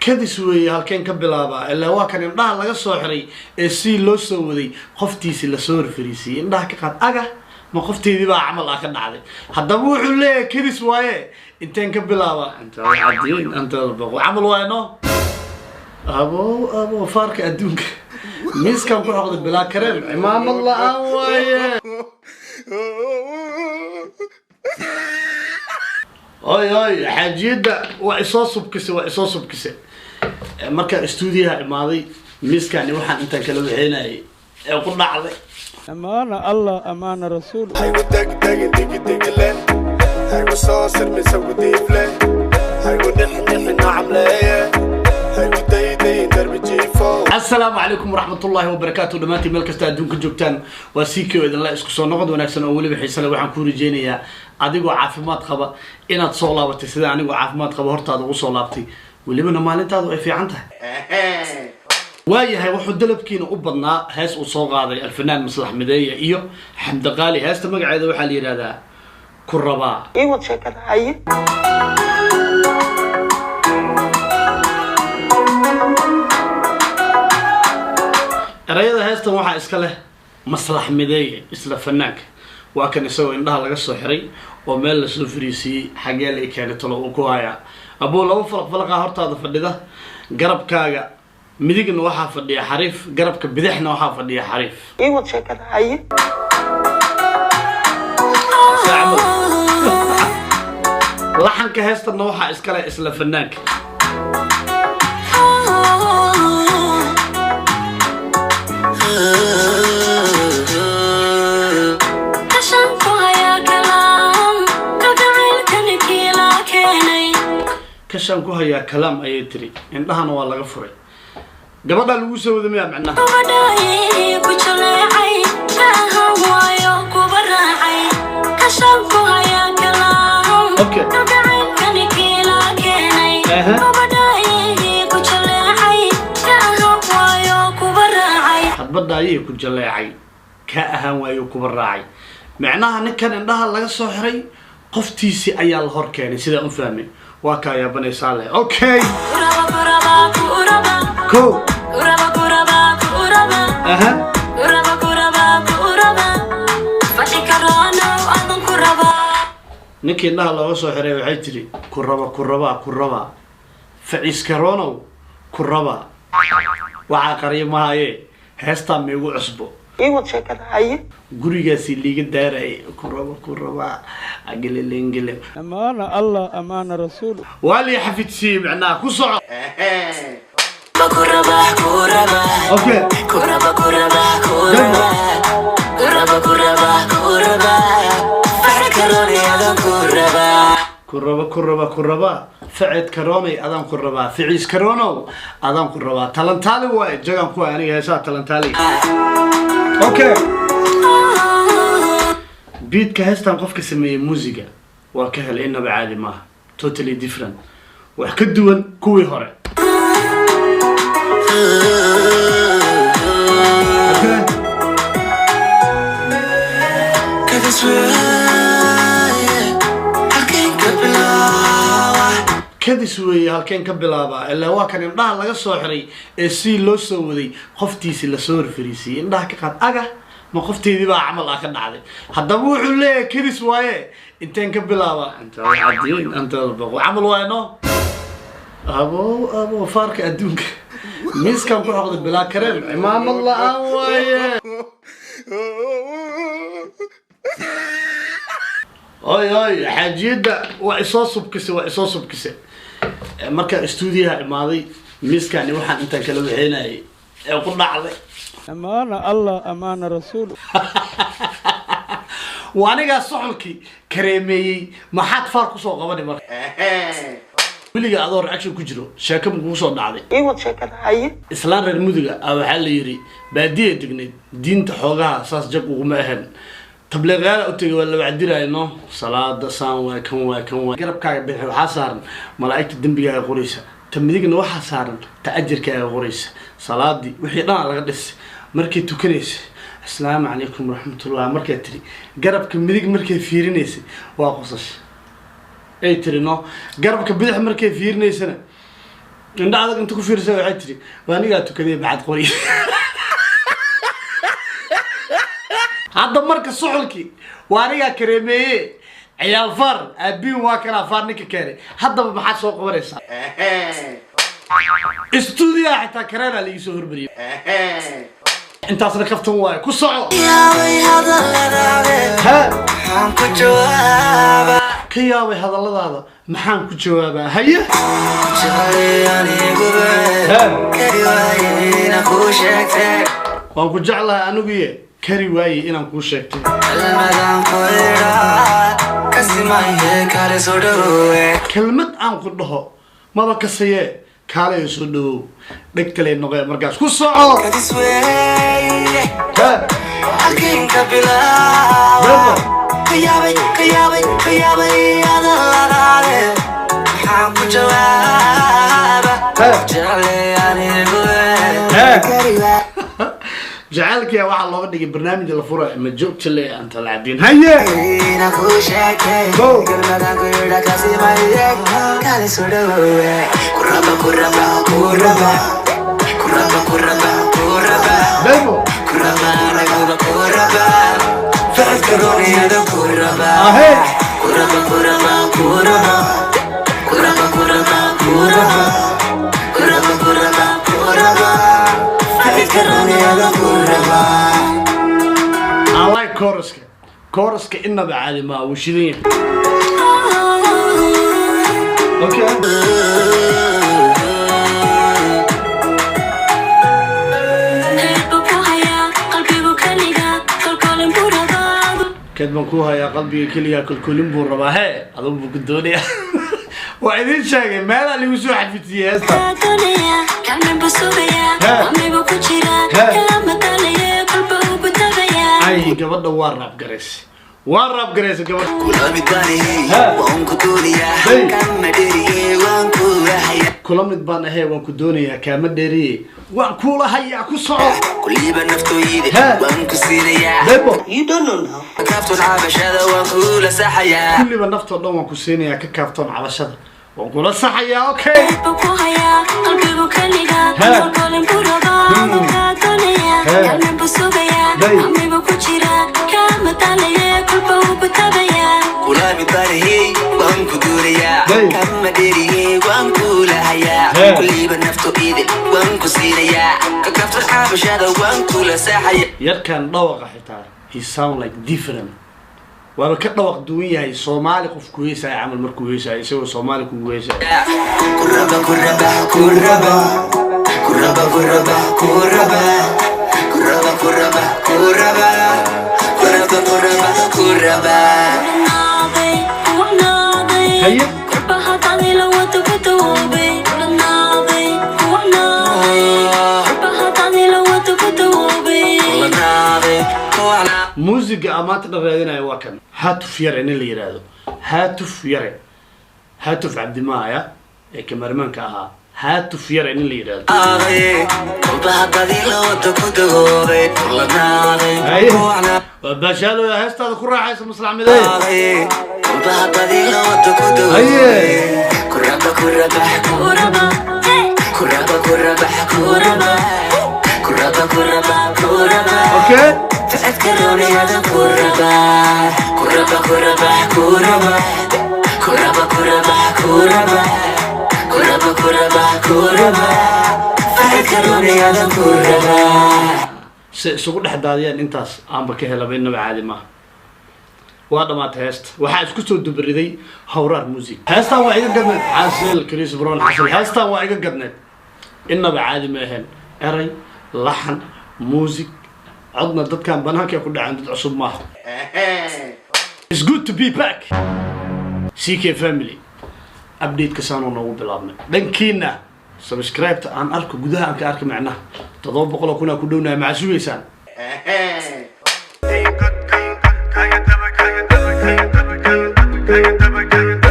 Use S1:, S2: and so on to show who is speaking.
S1: kadis weeye halkeen ka bilaabaa ilaa waa kan indhaha laga soo xiray ee si loo soo waday qoftiisi la soo rifriisay indhaha ka qaad aga ma qofteedii baa camal ah ka dhacday haddaba wuxuu leeyahay kadis waaye inteen ka bilaabaa inta cadeen anta baqo camal waayno abo farka adduunka miiskan ku xoqday bilaa kareem cimaamad la'aan waaye oy xaajiyada waa isoo subkisay marka stuudiyaha imaaday miiskani waxaan intaan kala waxeenayay ee ku dhacday
S2: amaana allah amaana rasuul
S3: hay wadag deg hay wasasir misawdiifle hay wadixnixi nacamleeye hay wadayday darbi jiifo
S1: assalaamu calaykum waraxmatullaahi wabarakaatu dhamaantii meel kasta adduunka joogtaan waa siikii idinla isku soo noqod wanaagsan oo weliba xiise leh waxaan ku rajeynayaa adigoo caafimaad qaba inaad soo laabatay sida anigoo caafimaad qaba hortaada ugu soo laabtay welibana maalintaadu ay fiican tahay waayahay wuxuu dalabkiina u badnaa hees uu soo qaaday alfanaan maslax mideeye iyo xamdi qaali heesta magaceeda waxaa la yidhahdaa ku rabaa
S4: iwad sheekada haye
S1: erayada heestan waxaa iska leh maslax mideeye isla fanaanka waa kan isagoo indhaha laga soo xiray oo meel la soo fariisiiyey xagee la keenay talo uu ku hayaa abuu laba falaqfalaqaa hortaada fadhida garabkaaga midigna waxaa fadhiya xariif garabka bidixna waxaa fadhiya xariif
S4: iwad sheekada haye
S1: laxanka heestanna waxaa iska leh isla fanaanka kashaan ku hayaa kalaam ayay tiri indhahana waa laga furay gabadha lagu soo wada miyaa macnaha hadbadha ayay ku jaleecay ka ahaan waayo kuba raacay macnaha ninkan indhaha laga soo xiray qoftiisi ayaa la hor keenay sidaan u fahmay waa kaa yaabanaysaa leh okay ko ninkii indhaha looga soo xiray waxay tiri ku raba faciis karonow ku raba waxaa qariyo mahaye heestaa meegu cusbo
S4: iwad sheekada haye
S1: gurigaasi liiga daaray ku raba agelelengele
S2: amaana allah amaana rasuul
S1: wali xafidsi macnaa ku soco okay kuraba facid karoonay adaan ku rabaa ficiis karoonow adaan ku rabaa talantaali waay jagan ku aniga heesaa talantaali okay beatka heestan qofka sameeyay muusiga waa ka helay inaba caadi maaha totally different wax ka duwan kuwii hore kadis weeye halkeen ka bilaabaa ilaa waa kan indhaha laga soo xiray ee si loo soo waday qoftiisi la soo rifriisay indhaha ka qaad aga ma qofteedii baa camal ah ka dhacday haddaba wuxuu leeyahay kadis waaye inteen ka bilaabaa inta cadeen anta baqo camal waayno abo farka adduunka miiskan ku xoqday bilaa kareem cimaamad la'aan waaye oy xaajiyada waa isoo subkisay marka stuudiyaha imaaday miiskani waxaan intaan kala waxeenayay ee ku dhacday
S2: amaana allah amaana rasuul
S1: waa anigaa socolkii kareemeeyey maxaad faar kusoo qabani marka weliga adoo reaction ku jiro sheeko kugu soo dhacday
S4: iwad sheekada haye
S1: islaan reer muduga waxaa la yidhi baadiya degnayd diinta xoogaha saas jag uguma ahan tabliiqyaal u tagay waa la wacdirayno salaada saan waa kan garabkaaga bixi waxaa saaran malaa'igta dembigaaga qoraysa ta midigna waxaa saaran ta ajirkaaga qoraysa salaadii wixii dhan laga dhisay markay tukanaysa assalaamu calaykum waraxmatullah markay tiri garabka midig markay fiirinaysa waa qosasha ay tiri no garabka bidix markay fiirinaysana إن هذا أنت كفير سوي عتري وأنا قاعد كذي بعد قريب هذا مركز صحلكي وأنا كريمي عيال فر أبي واكل فارنك كاري هذا بحث سوق وريس استوديو حتى كرنا اللي يسوي بريء أنت أصلا كفتم واي كوسعو ها كياوي هذا الله هذا محن كجوابه هيا وأنا كجعلها أنا بيه كاري واي إنا كوش شكتي كلمة أنا كلها ما بكسيه كاره يسودو دكتلي نقطة مركز كوسعو جعلك يا واحد الله بدك برنامج الفرع ما جوك اللي أنت لاعبين هيا I like كورسك إنه بعالي ما وشذين okay كد مكوها يا قلبي كليا كل بوربا هي أظن بقدوني وعدين شاقي ما لا اللي وسوا حد في تياس أي قبل وارب قريس قبل كل مدبان هي وانكو دونيا كامل ديري وانكو هيا كوسعو كل بنفتو يدي وانكو سينيا
S4: You don't know now.
S3: كافتون عبشة وانكو لسحيا كل بنفتو دون وانكو سينيا كافتون عبشة وانكو لسحيا اوكي كلا بطاري وانكو دوريا كم ديري وانكو لهيا كل بنفتو ايدي وانكو سينيا كافتون عبشة وانكو لسحيا يركن دوغ حتى he sound like different وأنا كده وقت دوية هي صومالي قف كويسة يعمل مر كويسة يسوي صومالي كويسة كربا كربا كربا كربا كربا كربا كربا كربا كربا كربا كربا كربا هيا موسيقى ما تقدر رادينا يواكن هاتف يرين اللي يرادو هاتف يرين هاتف عبد المايا كمرمان كاها هاتف يرين اللي يرادو باشالو يا هستا ذكر راح يسمى مصلح مدين كربا كربا كربا كربا كربا كربا كربا كربا كربا اوكي تذكروني هذا كربا كربا كربا كربا كربا كربا كربا كربا كربا كربا تذكروني هذا كربا سوق دحداديان انتاس aan ba ka helaba inaba caadi ma waa dhamaad heest waxa isku soo dubriday hawraar music heestan waa iga gadneed xasil Chris Brown xasil heestan waa iga gadneed inaba caadi ma ahan eray laxan music عدنا ضد كان بناك يا كل عند عصب ما It's good to be back CK family update كسانو نو بلابنا دنكينا سبسكرايب عن أرك جودها عن كأرك معنا تضرب بقولة كنا كلنا مع سويسان
S5: Kaya